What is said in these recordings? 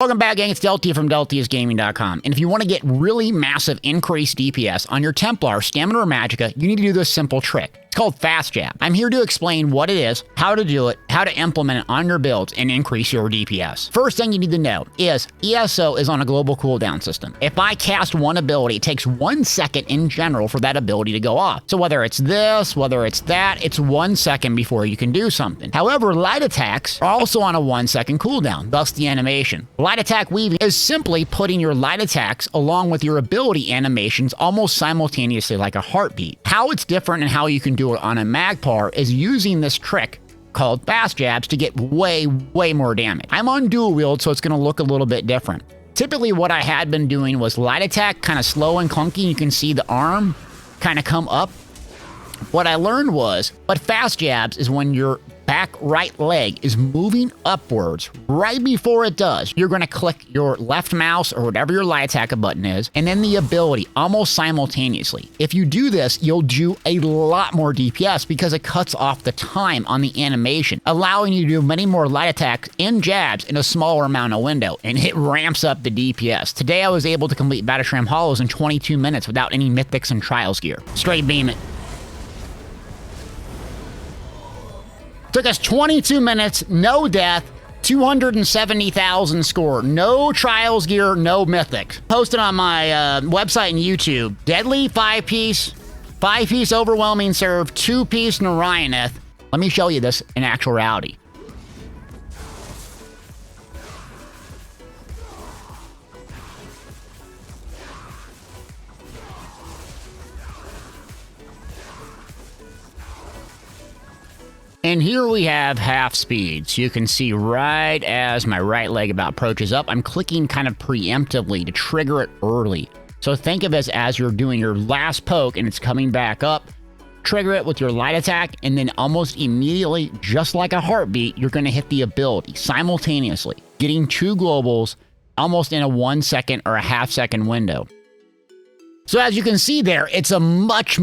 Welcome back, gang. It's Deltia from Deltiasgaming.com. And if you want to get really massive increased DPS on your Templar, Stamina, or Magicka, you need to do this simple trick. It's called Fast Jab. I'm here to explain what it is, how to do it, how to implement it on your builds, and increase your DPS. First thing you need to know is ESO is on a global cooldown system. If I cast one ability, it takes 1 second in general for that ability to go off. So whether it's this, whether it's that, it's 1 second before you can do something. However, light attacks are also on a 1 second cooldown, thus the animation. Light attack weaving is simply putting your light attacks along with your ability animations almost simultaneously like a heartbeat. How it's different and how you can do it on a Magpar is using this trick called fast jabs to get way more damage. I'm on dual wield, so it's going to look a little bit different. Typically what I had been doing was light attack, kind of slow and clunky. You can see the arm kind of come up. What I learned was, but fast jabs is when your back right leg is moving upwards. Right before it does, you're going to click your left mouse or whatever your light attack button is, and then the ability almost simultaneously. If you do this, you'll do a lot more DPS because it cuts off the time on the animation, allowing you to do many more light attacks and jabs in a smaller amount of window, and it ramps up the DPS. Today I was able to complete Battlesham Hollows in 22 minutes without any mythics and trials gear. Straight beam it. Took us 22 minutes, no death, 270,000 score, no trials gear, no mythics. Posted on my website and YouTube. Deadly 5-piece, 5-piece overwhelming serve, 2-piece Narayaneth. Let me show you this in actual reality. And here we have half speed. So you can see right as my right leg about approaches up, I'm clicking kind of preemptively to trigger it early. So think of it as you're doing your last poke and it's coming back up. Trigger it with your light attack, and then almost immediately, just like a heartbeat, you're going to hit the ability simultaneously, getting 2 globals almost in a 1 second or a half second window. So as you can see there, it's a much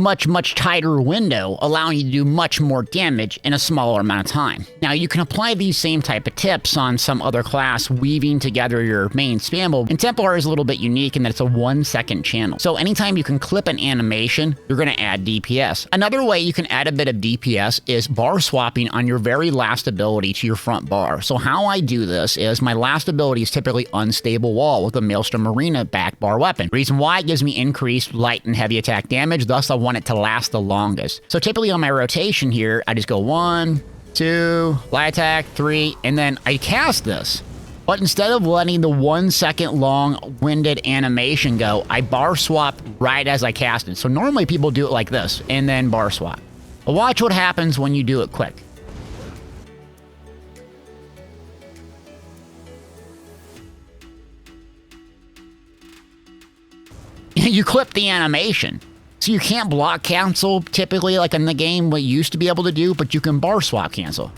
tighter window, allowing you to do much more damage in a smaller amount of time. Now, you can apply these same type of tips on some other class, weaving together your main spam build. And Templar is a little bit unique in that it's a 1 second channel. So anytime you can clip an animation, you're going to add DPS. Another way you can add a bit of DPS is bar swapping on your very last ability to your front bar. So how I do this is my last ability is typically Unstable Wall with a Maelstrom Arena back bar weapon. Reason why it gives me increased light and heavy attack damage, thus I want it to last the longest. So typically on my rotation here, I just go 1, 2, light attack, 3, and then I cast this. But instead of letting the 1 second long winded animation go, I bar swap right as I cast it. So normally people do it like this, and then bar swap. But watch what happens when you do it quick. You clip the animation. So you can't block cancel typically like in the game what you used to be able to do, but you can bar swap cancel.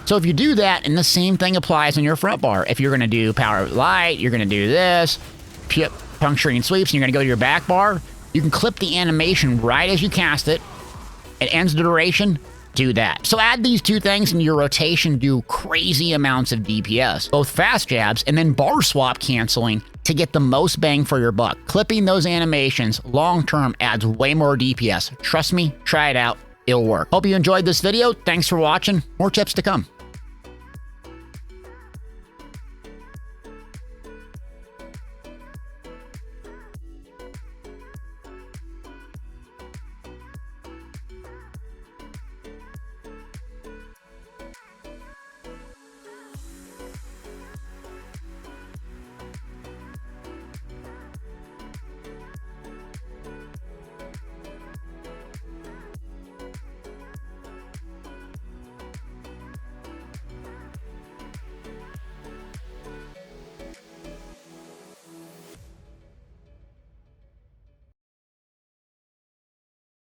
So if you do that, and the same thing applies on your front bar. If you're going to do power light, you're going to do this, puncturing sweeps, and you're going to go to your back bar, you can clip the animation right as you cast it. It ends the duration, do that. So add these 2 things into your rotation, do crazy amounts of DPS, both fast jabs and then bar swap canceling to get the most bang for your buck. Clipping those animations long-term adds way more DPS. Trust me, try it out, it'll work. Hope you enjoyed this video. Thanks for watching. More tips to come.